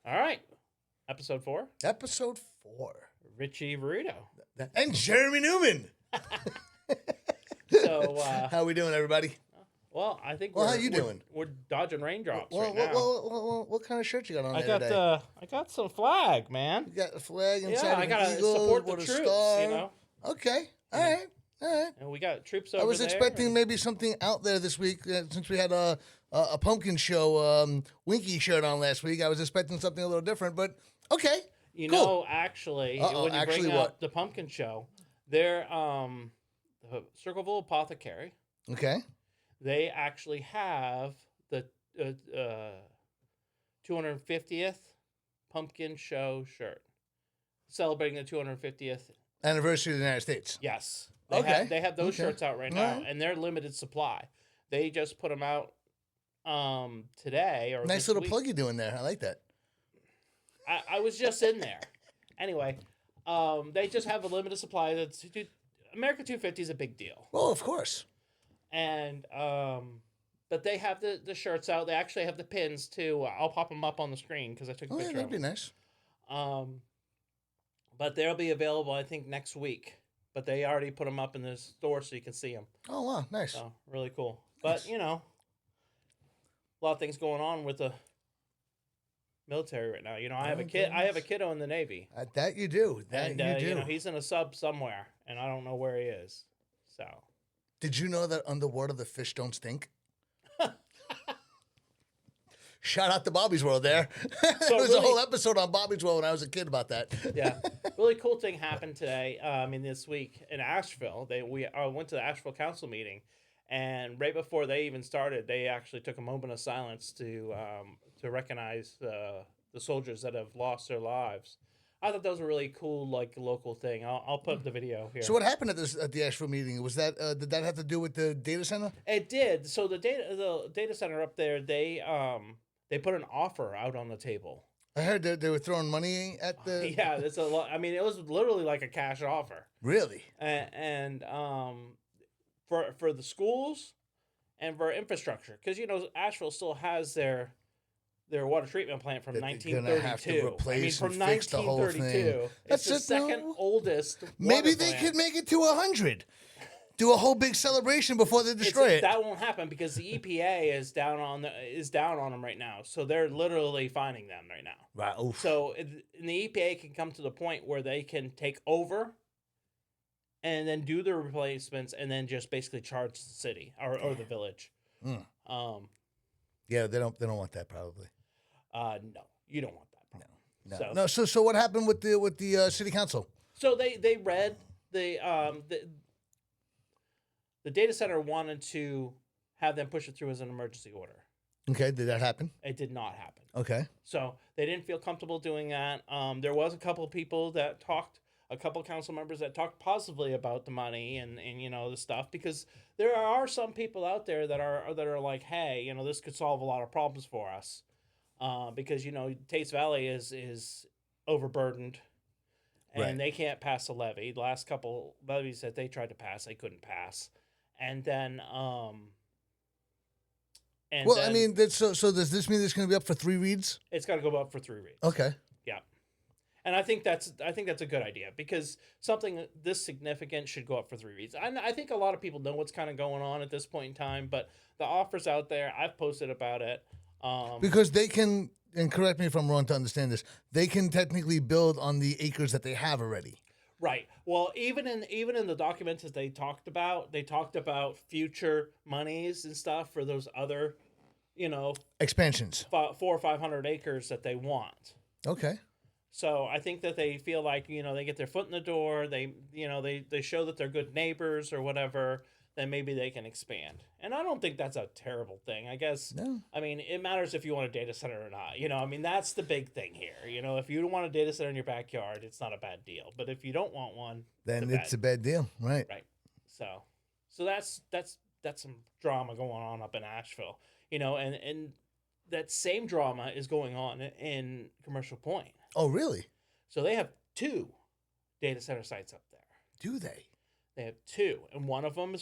All right. Episode 4. Episode 4. Richie Burrito. And Jeremy Newman. So, How we doing, everybody? well, I think Well, how you doing? We're dodging raindrops Well, right now. what kind of shirt you got on I there got today? I got some flag, man. You got a flag inside Yeah, of I an gotta eagle support the with a troops, star. you know. Okay, all right. And we got troops over I was there. expecting maybe something out there this week since we had a pumpkin show Winky shirt on last week. I was expecting something a little different, but okay. You cool. know, actually, Uh-oh, when you actually bring what? up the pumpkin show, they're the Circleville Apothecary. Okay. They actually have the 250th pumpkin show shirt, celebrating the 250th Anniversary of the United States. Yes. Okay. They have those Okay. shirts out right All now, right. and they're limited supply. They just put them out today or Nice this little week. plug you're doing there. I like that. I was just in there. Anyway, they just have a limited supply. America 250 is a big deal, Well, of course. and but they have the shirts out. They actually have the pins too. I'll pop them up on the screen because I took a Oh, yeah, picture that'd of be them. nice. But they'll be available, I think, next week. But they already put them up in the store so you can see them. Oh, wow, nice. So really cool. But Nice. a lot of things going on with the military right now. I have a Oh, kid. I have a goodness. kiddo in the Navy, That you do. That and you do. he's in a sub somewhere, and I don't know where he is. So Did you know that underwater the fish don't stink? Shout out to Bobby's World there. So There was a really- whole episode on Bobby's World when I was a kid about that. yeah, really cool thing happened today. This week in Asheville, we went to the Asheville Council meeting, and right before they even started, they actually took a moment of silence to recognize the soldiers that have lost their lives. I thought that was a really cool, local thing. I'll put up the video here. So what happened at the Asheville meeting? Was that did that have to do with the data center? It did. So the data center up there, they put an offer out on the table. I heard that they were throwing money at the. Yeah, it's a lot. I mean, it was literally like a cash offer, Really? and for the schools and for infrastructure, because Asheville still has their water treatment plant from That they're gonna 1932. have to replace from and fix the whole 1932. thing. It's That's the it, second though. oldest. Maybe water they plant. could make it to 100. Do a whole big celebration before they destroy it. That won't happen because the EPA is down on them right now. So they're literally finding them right now. Right. Oof. So and the EPA can come to the point where they can take over and then do the replacements and then just basically charge the city or the village. Mm. Yeah, they don't want that probably. No, you don't want that. Problem. No. So what happened with the city council? So they read the data center wanted to have them push it through as an emergency order. Okay, did that happen? It did not happen. Okay. So they didn't feel comfortable doing that. There was a couple of people that talked, a couple of council members that talked positively about the money and the stuff, because there are some people out there that are like, hey, this could solve a lot of problems for us, because Tates Valley is overburdened, and Right. they can't pass a levy. The last couple levies that they tried to pass, they couldn't pass, and then Well, I mean, so does this mean it's going to be up for 3 reads? it's got to go up for 3 reads. Okay. Yeah, and I think that's a good idea, because something this significant should go up for 3 reads. I think a lot of people know what's kind of going on at this point in time, but the offer's out there. I've posted about it. Because they can, and correct me if I'm wrong to understand this, they can technically build on the acres that they have already. Right. Well, even in the documents that they talked about future monies and stuff for those other, Expansions. 400 or 500 acres that they want. Okay. So I think that they feel like, they get their foot in the door, they show that they're good neighbors or whatever, then maybe they can expand. And I don't think that's a terrible thing. I guess, No. I mean, it matters if you want a data center or not. I mean, that's the big thing here. If you don't want a data center in your backyard, it's not a bad deal. But if you don't want one, Then it's a bad deal. Right. right. So that's some drama going on up in Asheville. And that same drama is going on in Commercial Point. Oh, really? So they have 2 data center sites up there. Do they? They have 2, and one of them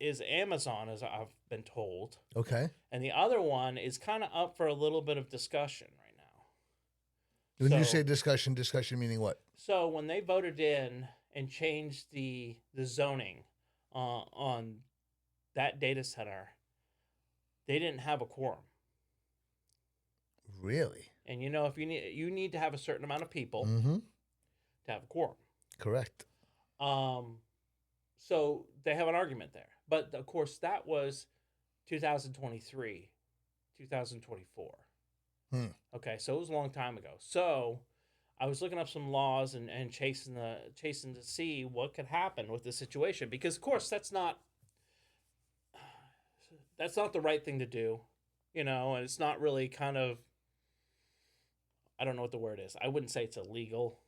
is Amazon, as I've been told, Okay. and the other one is kind of up for a little bit of discussion right now. When you say discussion meaning what? So when they voted in and changed the zoning on that data center, they didn't have a quorum. Really? And if you need to have a certain amount of people to have a quorum. Correct. So they have an argument there. But of course that was 2023, 2024. Okay, so it was a long time ago. So I was looking up some laws and chasing to see what could happen with this situation, because of course that's not the right thing to do, and it's not really kind of, I don't know what the word is. I wouldn't say it's illegal.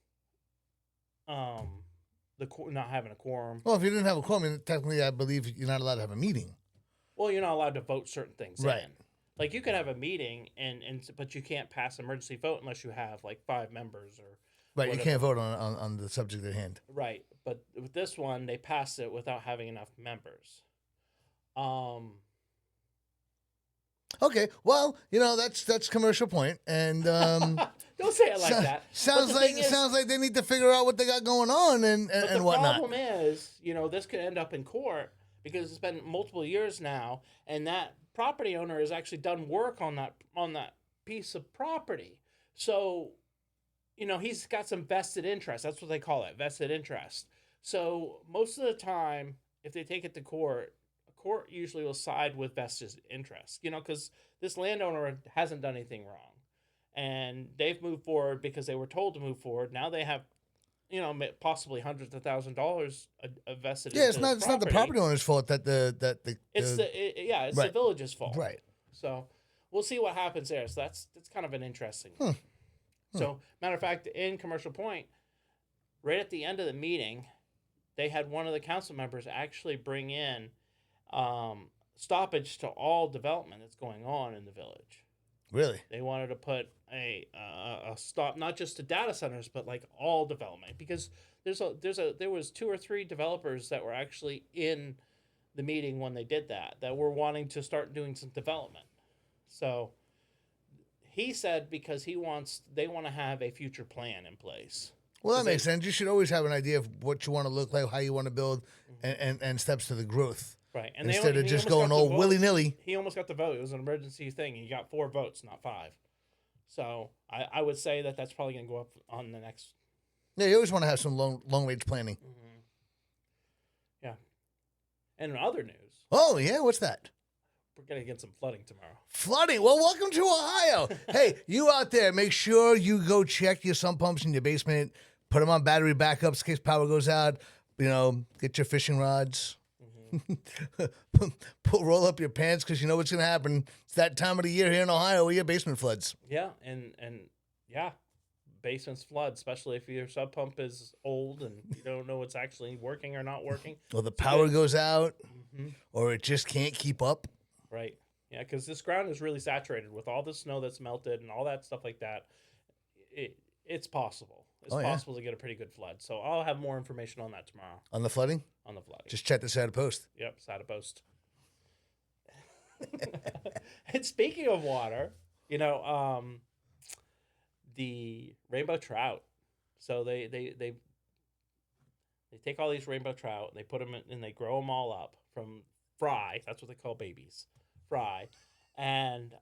Not having a quorum. Well, if you didn't have a quorum, then technically I believe you're not allowed to have a meeting. Well, you're not allowed to vote certain things right. in. Like you could have a meeting but you can't pass emergency vote unless you have like 5 members or right. whatever. You can't vote on the subject at hand. Right, but with this one, they passed it without having enough members. Okay, well, that's commercial point, and don't say it like that. Sounds like they need to figure out what they got going on and whatnot. The problem is, this could end up in court because it's been multiple years now, and that property owner has actually done work on that piece of property. So, he's got some vested interest. That's what they call it, vested interest. So most of the time, if they take it to court, a court usually will side with vested interest, because this landowner hasn't done anything wrong. And they've moved forward because they were told to move forward. Now they have, possibly hundreds of $1,000s vested. Yeah, it's not the property owner's fault that it's right. the village's fault. Right. So we'll see what happens there. So that's kind of an interesting one. So matter of fact, in Commercial Point, right at the end of the meeting, they had one of the council members actually bring in stoppage to all development that's going on in the village. Really? They wanted to put a stop, not just to data centers, but like all development, because there was 2 or 3 developers that were actually in the meeting when they did that were wanting to start doing some development. So he said because they want to have a future plan in place. Well, that makes sense. You should always have an idea of what you want to look like, how you want to build, and steps to the growth. Right. And instead of just going all willy-nilly. He almost got the vote. It was an emergency thing. He got 4 votes, not 5. So I would say that's probably going to go up on the next. Yeah, you always want to have some long-range planning. Mm-hmm. Yeah. And in other news. Oh, yeah? What's that? We're going to get some flooding tomorrow. Flooding? Well, welcome to Ohio. Hey, you out there, make sure you go check your sump pumps in your basement. Put them on battery backups in case power goes out. Get your fishing rods. Roll up your pants because you know what's going to happen. It's that time of the year here in Ohio where your basement floods. Yeah, and yeah, basements flood, especially if your sub pump is old and you don't know what's actually working or not working. Or the power goes out, or it just can't keep up. Right. Yeah, because this ground is really saturated with all the snow that's melted and all that stuff like that. It's possible. It's possible to get a pretty good flood. So I'll have more information on that tomorrow. On the flooding? On the flooding. Just check the Scioto Post. Yep, Scioto Post. And speaking of water, the rainbow trout. So they take all these rainbow trout and they put them in, and they grow them all up from fry. That's what they call babies, fry, and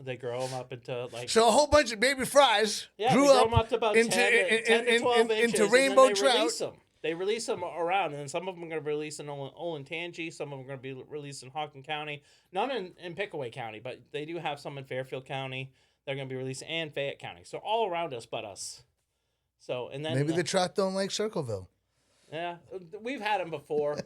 they grow them up into so a whole bunch of baby fries grew up, up to about 10 to 12 inches, into rainbow and then trout. They release them around, and then some of them are going to be released in Olentangy, some of them are going to be released in Happing County, none in Pickaway County, but they do have some in Fairfield County. They're going to be released and Fayette County, so all around us but us. So and then maybe the trout don't like Circleville. Yeah, we've had them before,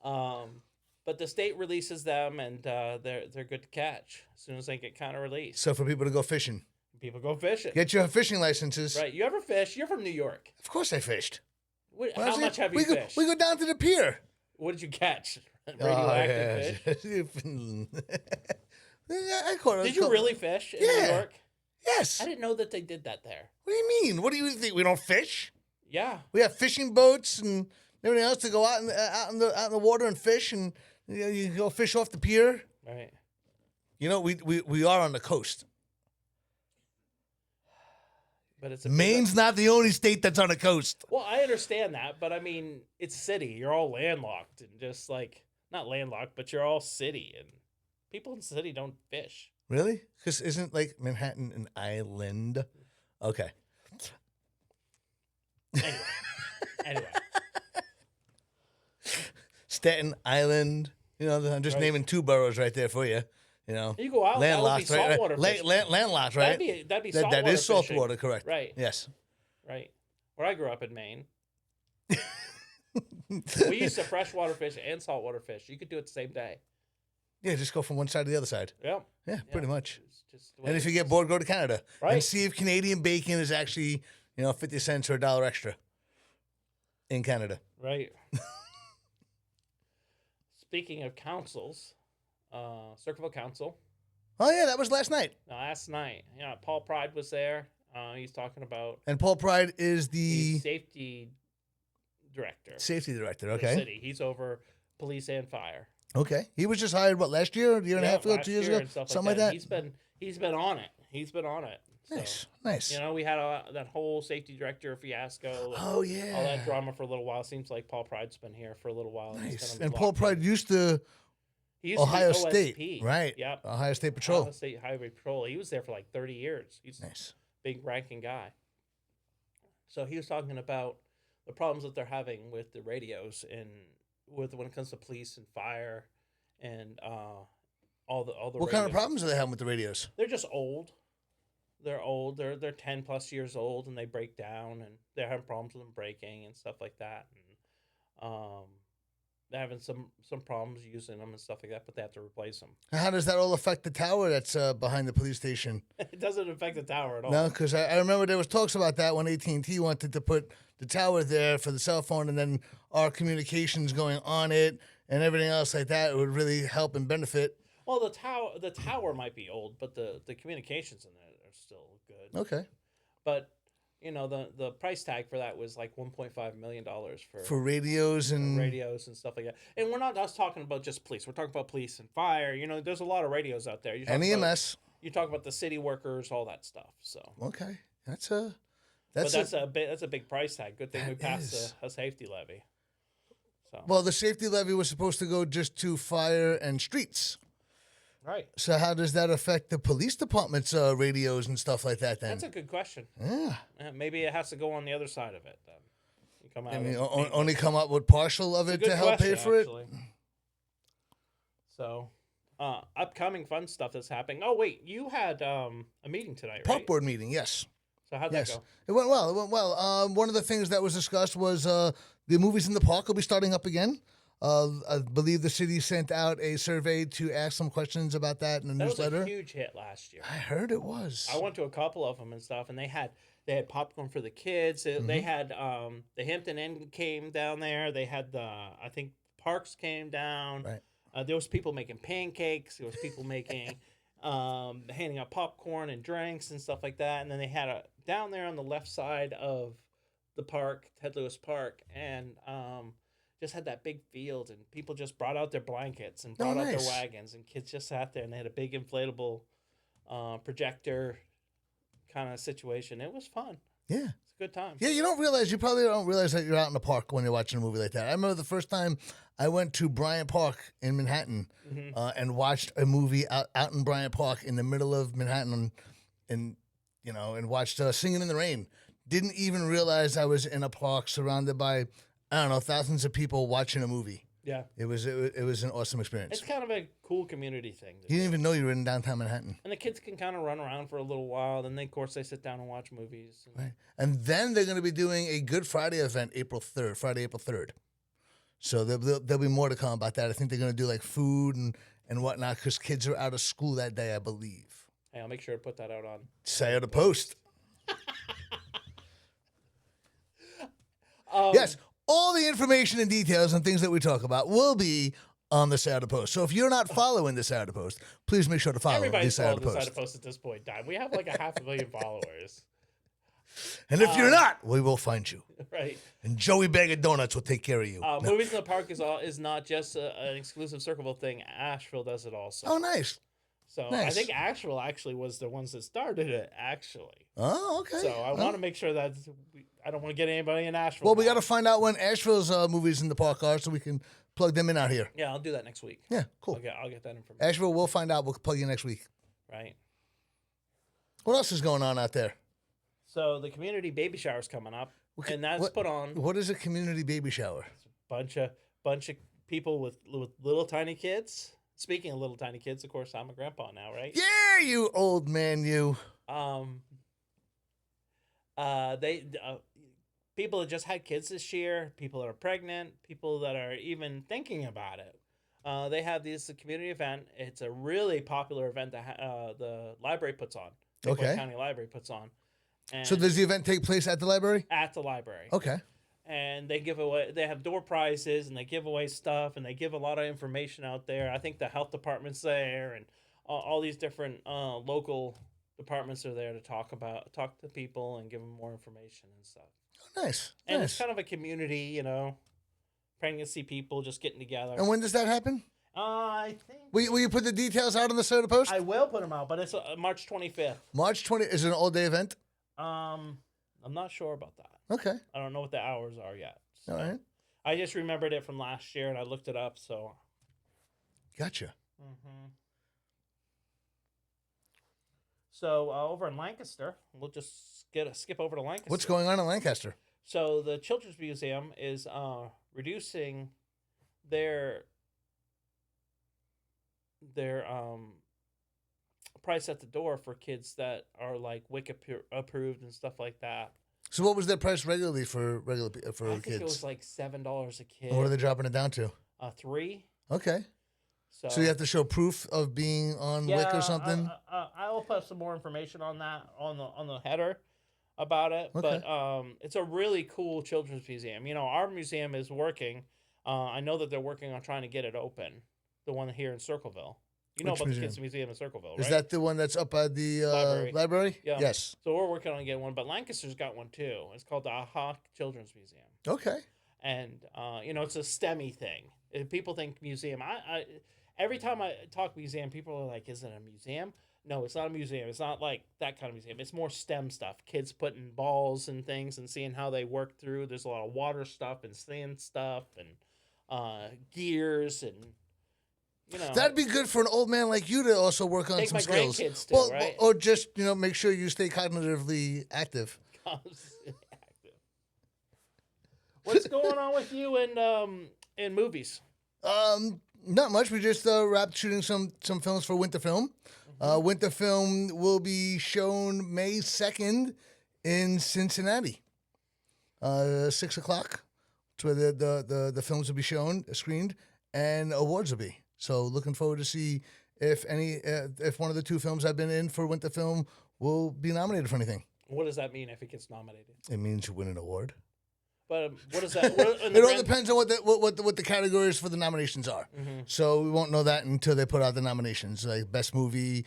but the state releases them, and they're good to catch as soon as they get kind of released. So for people to go fishing. People go fishing. Get your fishing licenses. Right. You ever fish? You're from New York. Of course I fished. How much have you fished? We go down to the pier. What did you catch? Radioactive fish? I caught it. Did you really fish in New York? Yes. I didn't know that they did that there. What do you mean? What do you think? We don't fish? Yeah. We have fishing boats and everything else to go out in the water and fish, and you go fish off the pier. Right. We are on the coast. But it's a Maine's not the only state that's on a coast. Well, I understand that, but I mean, it's city. You're all landlocked and just like not landlocked, but you're all city, and people in the city don't fish. Really? Because isn't like Manhattan an island? Okay. Anyway. Staten Island. You know, I'm just naming two boroughs right there for you. You know, you go out, landlocked, that would be saltwater right? fishing. Landlocked, right? That'd be saltwater. That is fishing. saltwater, correct? Right. Yes. Right. Where I grew up in Maine, we used to freshwater fish and saltwater fish. You could do it the same day. Yeah, just go from one side to the other side. Yep. Yeah, pretty much. Just And if you get bored, go to Canada. Right. And see if Canadian bacon is actually, 50 cents or $1 extra in Canada. Right. Speaking of councils, Circleville Council. Oh, yeah, that was last night. Last night. Yeah, Paul Pride was there. He's talking about... And Paul Pride is the... safety director. Safety director, For okay. the city. He's over police and fire. Okay. He was just hired, last year? A year and a half ago? 2 years ago? Something like that? He's been on it. He's been on it. So, Nice. We had that whole safety director fiasco. Oh, yeah. All that drama for a little while. Seems like Paul Pride's been here for a little while. Nice. And Paul Pride used to... Ohio to be State, OSP. right? Yep. Ohio State Patrol. Ohio State Highway Patrol. He was there for like 30 years. He's Nice. a big ranking guy. So he was talking about the problems that they're having with the radios and when it comes to police and fire and all the What kind of problems are they having with the radios? They're just old. They're old. They're 10 plus years old and they break down and they're having problems with them breaking and stuff like that. And they're having some problems using them and stuff like that, but they have to replace them. How does that all affect the tower that's behind the police station? It doesn't affect the tower at all. No, because I remember there was talks about that when AT&T wanted to put the tower there for the cell phone, and then our communications going on it and everything else like that, it would really help and benefit. Well, the tower might be old, but the communications in there are still good. Okay. But the price tag for that was like $1.5 million for radios and stuff like that. And we're not just talking about just police. We're talking about police and fire. There's a lot of radios out there. And EMS. You talk about the city workers, all that stuff. So okay, that's a big price tag. Good thing we passed a safety levy. So well, the safety levy was supposed to go just to fire and streets. Right. So how does that affect the police department's radios and stuff like that then? That's a good question. Yeah. Maybe it has to go on the other side of it then. You come out only come up with partial of it to help pay for actually. It? So, upcoming fun stuff that's happening. Oh, wait, you had a meeting tonight, right? Park board meeting, yes. So how'd that go? It went well. One of the things that was discussed was the movies in the park will be starting up again. I believe the city sent out a survey to ask some questions about that in the newsletter. That was a huge hit last year. I heard it was. I went to a couple of them and stuff, and they had popcorn for the kids. They had the Hampton Inn came down there. They had I think Parks came down. Right. There was people making pancakes. There was people making handing out popcorn and drinks and stuff like that. And then they had down there on the left side of the park, Ted Lewis Park, and just had that big field, and people just brought out their blankets and brought out their wagons, and kids just sat there, and they had a big inflatable projector kind of situation. It was fun. Yeah. It's a good time. Yeah, you probably don't realize that you're out in the park when you're watching a movie like that. I remember the first time I went to Bryant Park in Manhattan and watched a movie out in Bryant Park in the middle of Manhattan and watched Singing in the Rain. Didn't even realize I was in a park surrounded by, I don't know, thousands of people watching a movie. Yeah. It was an awesome experience. It's kind of a cool community thing. You didn't even know you were in downtown Manhattan. And the kids can kind of run around for a little while. Then, of course, they sit down and watch movies. Right. And then they're going to be doing a Good Friday event Friday, April 3rd. So there'll be more to come about that. I think they're going to do like food and whatnot because kids are out of school that day, I believe. Hey, I'll make sure to put that out on Scioto Post. Yes. All the information and details and things that we talk about will be on the Scioto Post. So if you're not following the Scioto Post, please make sure to follow the Scioto Post. The Scioto Post at this point in time. We have like 500,000 followers. And if you're not, we will find you. Right. And Joey Bag of Donuts will take care of you. Movies in the Park is not just an exclusive Circleville thing. Asheville does it also. Oh, nice. So I Nice. think Asheville actually was the ones that started it, actually. Oh, okay. So I want to make sure that I don't want to get anybody in Asheville. Well, we got mad. to find out when Asheville's movies in the park are so we can plug them in out here. Yeah, I'll do that next week. Yeah, cool. I'll get that information. Asheville, we'll find out. We'll plug you next week. Right. What else is going on out there? So the community baby shower is coming up, and that's what- put on What is a community baby shower? bunch of people with little tiny kids. Speaking of little tiny kids, of course, I'm a grandpa now, right? Yeah, you old man, you. They people that just had kids this year, people that are pregnant, people that are even thinking about it. They have this community event. It's a really popular event that the library puts on. Pickaway Okay. County Library puts on. And So does the event take place at the library? at the library. Okay. And they give away, they have door prizes, and they give away stuff, and they give a lot of information out there. I think the health department's there, and all these different local departments are there to talk to people and give them more information and stuff. Oh, nice. And nice. it's kind of a community, pregnancy people just getting together. And when does that happen? I think Will you put the details out on the Scioto Post? I will put them out, but it's March 25th. March 20 is it an all-day event? I'm not sure about that. Okay. I don't know what the hours are yet. So All right. I just remembered it from last year, and I looked it up. So. Gotcha. Mm-hmm. So over in Lancaster, we'll just skip over to Lancaster. What's going on in Lancaster? So the Children's Museum is reducing their price at the door for kids that are like WIC approved and stuff like that. So what was their price regularly for I think kids? it was like $7 a kid. And what are they dropping it down to? $3. Okay. So So you have to show proof of being on WIC or something? I will put some more information on that on the header about it. Okay. But it's a really cool children's museum. Our museum is working. I know that they're working on trying to get it open. The one here in Circleville. You know Which about museum? the Kids Museum in Circleville, right? Is that the one that's up at the library? Yeah. Yes. So we're working on getting one, but Lancaster's got one too. It's called the AHA Children's Museum. Okay. And it's a STEMmy thing. If people think museum. I every time I talk museum, people are like, "Is it a museum?" No, it's not a museum. It's not like that kind of museum. It's more STEM stuff. Kids putting balls and things and seeing how they work through. There's a lot of water stuff and sand stuff and gears and That'd be good for an old man like you to also work on Take some my skills. grandkids too, right? Or just make sure you stay cognitively active. What's going on with you in movies? Not much. We just wrapped shooting some films for Winter Film. Winter Film will be shown May 2nd in Cincinnati. 6 o'clock. That's where the films will be shown, screened, and awards will be. So looking forward to see if one of the two films I've been in for Winter Film will be nominated for anything. What does that mean if it gets nominated? It means you win an award. But what does that? It all depends on what the categories for the nominations are. Mm-hmm. So we won't know that until they put out the nominations, like best movie,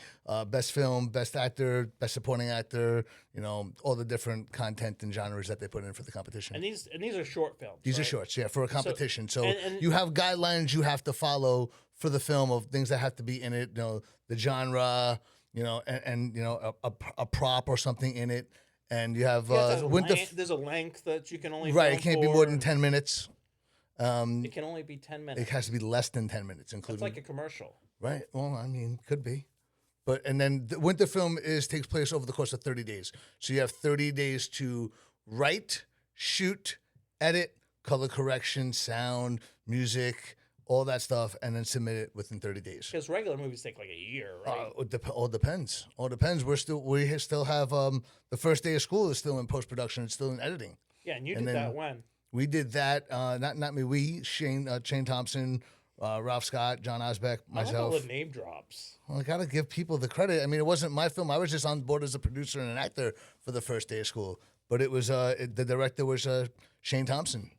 best film, best actor, best supporting actor. All the different content and genres that they put in for the competition. And these are short films. These are right? shorts, yeah, for a competition. So and- you have guidelines you have to follow for the film of things that have to be in it. The genre, and a prop or something in it. And you have there's a length that you can only right. film It can't be for, more than 10 minutes. It can only be 10 minutes. It has to be less than 10 minutes, including. It's like a commercial. Right. Well, could be. And then the Winter Film takes place over the course of 30 days. So you have 30 days to write, shoot, edit, color correction, sound, music, all that stuff, and then submit it within 30 days. Because regular movies take like a year, right? All depends. All depends. We still have the first day of school is still in post production. It's still in editing. Yeah, and you did that when? We did that. Not me. We Shane Thompson, Ralph Scott, John Osbeck, myself. I like all the name drops. Well, I gotta give people the credit. It wasn't my film. I was just on board as a producer and an actor for the first day of school. But it was the director was Shane Thompson,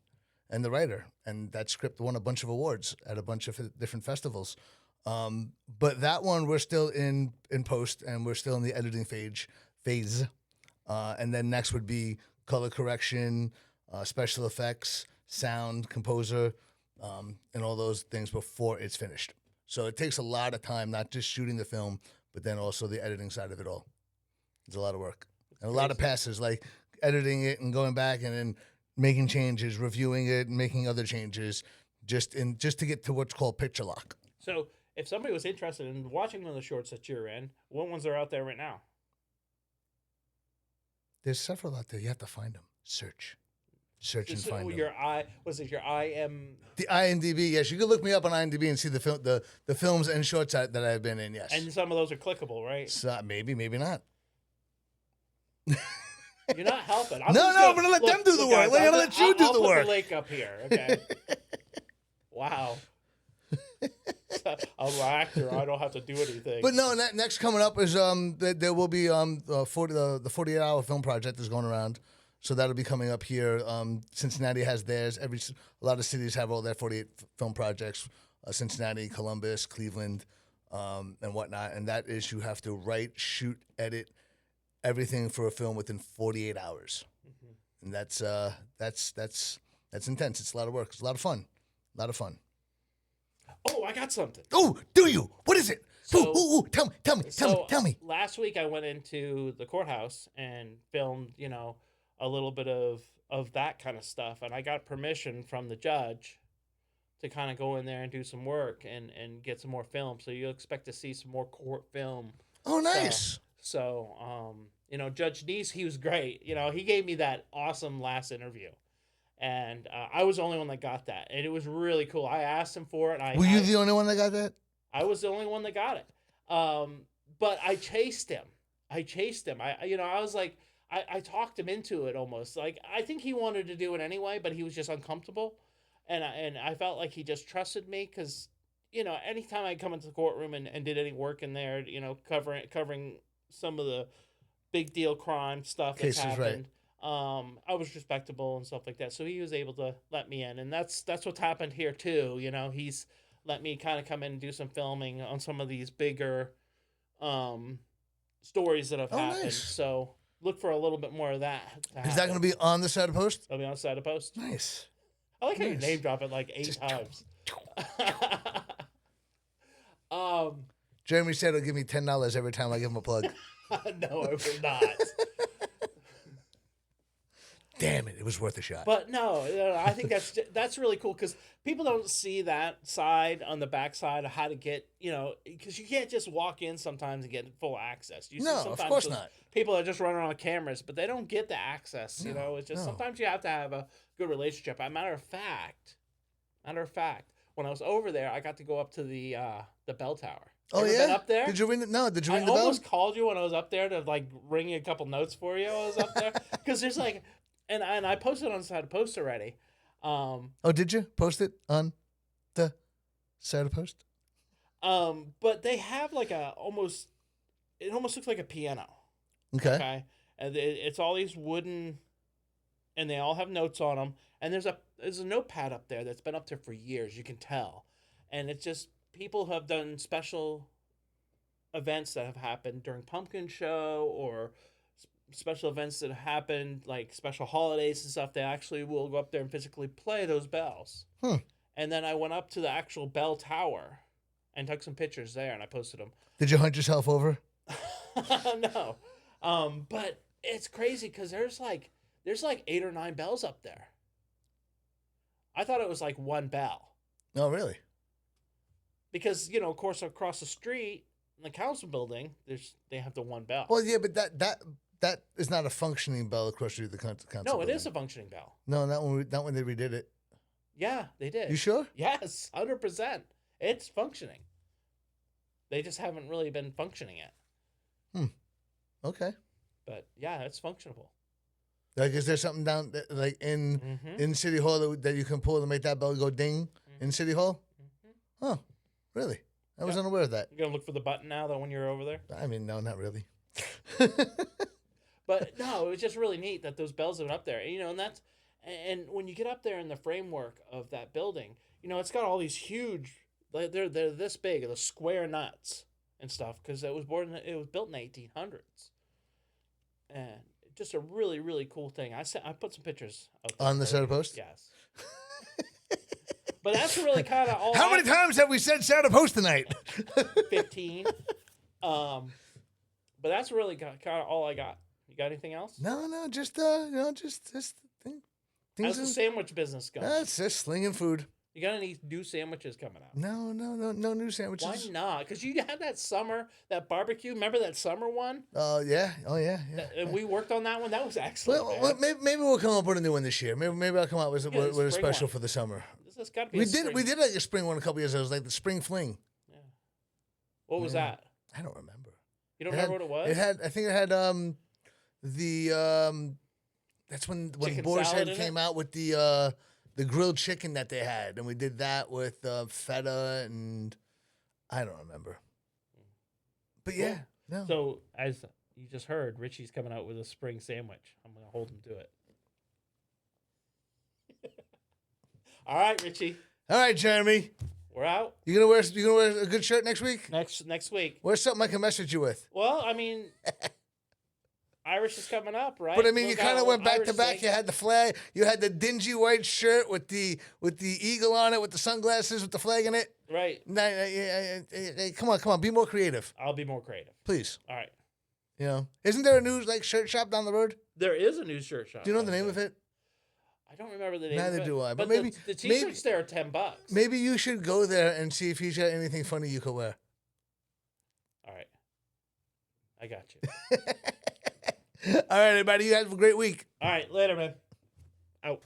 and the writer, and that script won a bunch of awards at a bunch of different festivals. But that one we're still in post, and we're still in the editing phase. And then next would be color correction, special effects, sound, composer, and all those things before it's finished. So it takes a lot of time, not just shooting the film, but then also the editing side of it all. It's a lot of work and a lot of passes, like editing it and going back and then making changes, reviewing it, and making other changes, just to get to what's called picture lock. So, if somebody was interested in watching one of the shorts that you're in, what ones are out there right now? There's several out there. You have to find them. Search and find them. Your The IMDb, yes. You can look me up on IMDb and see the films and shorts that I've been in, yes. And some of those are clickable, right? So maybe not. You're not helping. I'm going to let them do the work. I'm going to let you do the work. I'll put the link up here, okay? Wow. I'm an actor. I don't have to do anything. But no, next coming up is there will be the 48-hour film project is going around. So that'll be coming up here. Cincinnati has theirs. A lot of cities have all their 48 film projects. Cincinnati, Columbus, Cleveland, and whatnot. And that is you have to write, shoot, edit everything for a film within 48 hours. Mm-hmm. And that's intense. It's a lot of work. It's a lot of fun. Oh, I got something. Oh, do you? What is it? So, Tell me. Last week I went into the courthouse and filmed, a little bit of that kind of stuff, and I got permission from the judge to kind of go in there and do some work and get some more film. So you'll expect to see some more court film. Oh, nice. So, Judge Neese, he was great. He gave me that awesome last interview. And I was the only one that got that. And it was really cool. I asked him for it. Were you the only one that got that? I was the only one that got it. But I chased him. I was like, I talked him into it almost. Like, I think he wanted to do it anyway, but he was just uncomfortable. And I felt like he just trusted me because, anytime I come into the courtroom and did any work in there, covering some of the big deal crime stuff that's happened. Right. I was respectable and stuff like that, so he was able to let me in, and that's what's happened here too. He's let me kind of come in and do some filming on some of these bigger stories that have happened. Nice. So look for a little bit more of that. Is that going to be on the Scioto Post? It'll be on the Scioto Post. Nice. I like how you name drop it like 8 times. Jeremy said he'll give me $10 every time I give him a plug. No, it will not. Damn it was worth a shot. But no, I think that's really cool because people don't see that side on the backside of how to get, because you can't just walk in sometimes and get full access. Of course not. People are just running on cameras, but they don't get the access. It's just sometimes you have to have a good relationship. As a matter of fact, when I was over there, I got to go up to the bell tower. Oh, yeah? Been up there? Did you ring the bell? I almost called you when I was up there to ring you a couple notes for you. I was up there because there's like. And I posted on the Scioto Post already. Did you post it on the Scioto Post? But they have like it almost looks like a piano. Okay. And it's all these wooden, and they all have notes on them. And there's a notepad up there that's been up there for years. You can tell, and it's just people who have done special events that have happened during Pumpkin Show or special events that happened, like special holidays and stuff. They actually will go up there and physically play those bells. And then I went up to the actual bell tower and took some pictures there, and I posted them. Did you hunt yourself over? No. But it's crazy because there's like 8 or 9 bells up there. I thought it was like one bell. Oh, really? Because, of course, across the street in the council building, they have the one bell. Well, yeah, but that is not a functioning bell across the council. No, it is a functioning bell. No, not when they redid it. Yeah, they did. You sure? Yes, 100%. It's functioning. They just haven't really been functioning yet. Okay. But yeah, it's functionable. Like, is there something down like in City Hall that you can pull to make that bell go ding in City Hall? Oh, really? I was unaware of that. You're gonna look for the button now, though, when you're over there. I mean, no, not really. But no, it was just really neat that those bells have been up there. And when you get up there in the framework of that building, it's got all these huge, they're this big, the square nuts and stuff, because it was built in the 1800s, and just a really, really cool thing. I put some pictures out there on the Scioto Post. Yes. But that's really kind of all. How many times have we said Scioto Post tonight? 15. But that's really kind of all I got. You got anything else? No, just How's the sandwich business going? That's just slinging food. You got any new sandwiches coming out? No new sandwiches. Why not? Because you had that barbecue. Remember that summer one? Yeah. And we worked on that one. That was excellent. Well, maybe we'll come up with a new one this year. Maybe I'll come out with a special for the summer. This has got to be. We did like a spring one a couple years ago. It was like the spring fling. Yeah. What was that? I don't remember. You don't remember what it was? I think it had that's when Boar's Head came out with the grilled chicken that they had, and we did that with feta, and I don't remember. But yeah, no. So as you just heard, Richie's coming out with a spring sandwich. I'm gonna hold him to it. All right, Richie. All right, Jeremy. We're out. You gonna wear a good shirt next week? Next week. Where's something I can message you with? Well, I mean, Irish is coming up, right? But I mean, you kind of went back to back. You had the flag. You had the dingy white shirt with the eagle on it, with the sunglasses, with the flag in it. Right. Come on. Be more creative. I'll be more creative. Please. All right. You know, isn't there a new shirt shop down the road? There is a new shirt shop. Do you know the name of it? I don't remember the name. Neither of it, do I. But maybe the t-shirts there are $10. Maybe you should go there and see if he's got anything funny you could wear. All right. I got you. All right, everybody. You guys have a great week. All right. Later, man. Out.